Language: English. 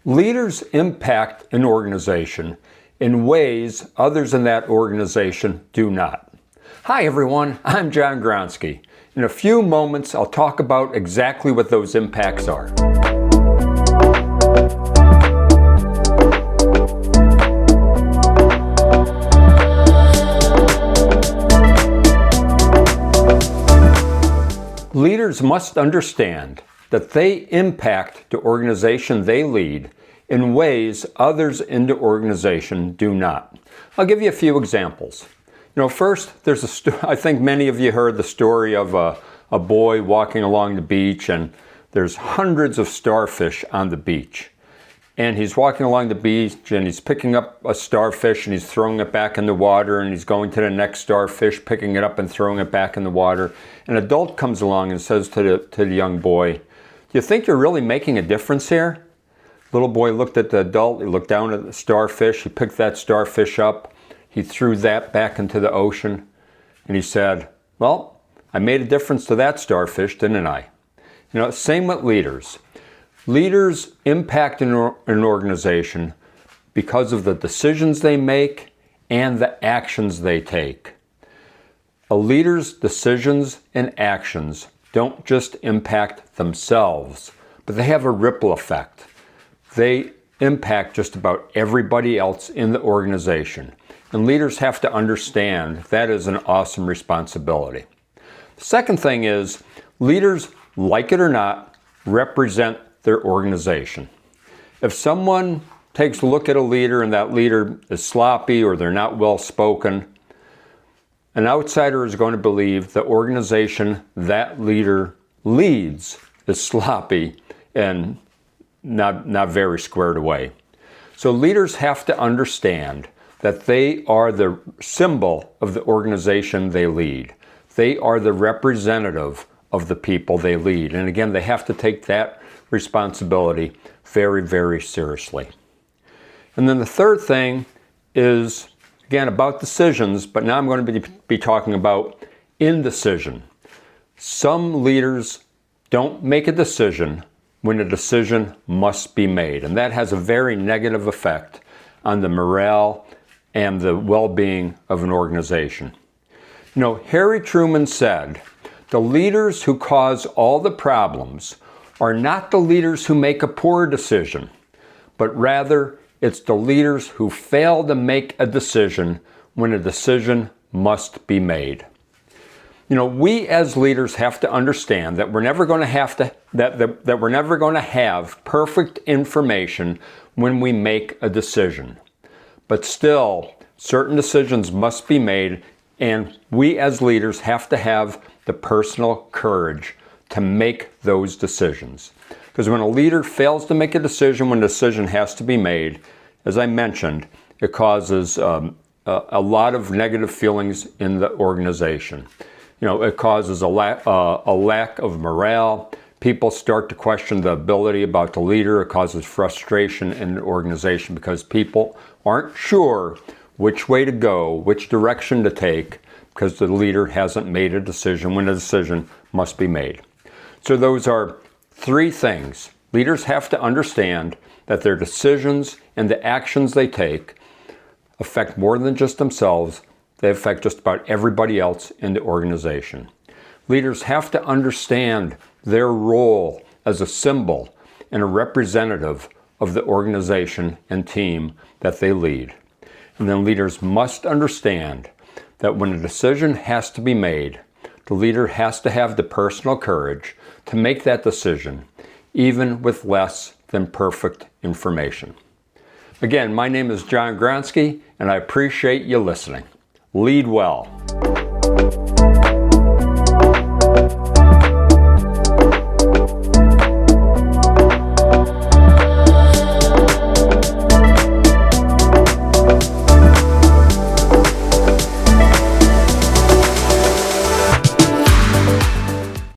Leaders impact an organization in ways others in that organization do not. Hi everyone, I'm John Gronski. In a few moments, I'll talk about exactly what those impacts are. Leaders must understand that they impact the organization they lead in ways others in the organization do not. I'll give you a few examples. First, I think many of you heard the story of a boy walking along the beach, and there's hundreds of starfish on the beach. And he's walking along the beach and he's picking up a starfish and he's throwing it back in the water, and he's going to the next starfish, picking it up and throwing it back in the water. An adult comes along and says to the young boy, "Do you think you're really making a difference here?" Little boy looked at the adult, he looked down at the starfish, he picked that starfish up, he threw that back into the ocean, and he said, "Well, I made a difference to that starfish, didn't I?" Same with leaders. Leaders impact an organization because of the decisions they make and the actions they take. A leader's decisions and actions don't just impact themselves, but they have a ripple effect. They impact just about everybody else in the organization. And leaders have to understand that is an awesome responsibility. The second thing is, leaders, like it or not, represent their organization. If someone takes a look at a leader and that leader is sloppy or they're not well spoken, an outsider is going to believe the organization that leader leads is sloppy and not very squared away. So leaders have to understand that they are the symbol of the organization they lead. They are the representative of the people they lead. And again, they have to take that responsibility very, very seriously. And then the third thing is, again, about decisions, but now I'm going to be talking about indecision. Some leaders don't make a decision when a decision must be made, and that has a very negative effect on the morale and the well-being of an organization. Harry Truman said, "The leaders who cause all the problems are not the leaders who make a poor decision, but rather it's the leaders who fail to make a decision when a decision must be made." We as leaders have to understand that we're never going to have perfect information when we make a decision. But still, certain decisions must be made, and we as leaders have to have the personal courage to make those decisions. Because when a leader fails to make a decision when a decision has to be made, as I mentioned, it causes a lot of negative feelings in the organization. It causes a lack of morale. People start to question the ability about the leader. It causes frustration in the organization because people aren't sure which way to go, which direction to take, because the leader hasn't made a decision when a decision must be made. So those are three things. Leaders have to understand that their decisions and the actions they take affect more than just themselves. They affect just about everybody else in the organization. Leaders have to understand their role as a symbol and a representative of the organization and team that they lead. And then leaders must understand that when a decision has to be made, the leader has to have the personal courage to make that decision, even with less than perfect information. Again, my name is John Gronski, and I appreciate you listening. Lead well.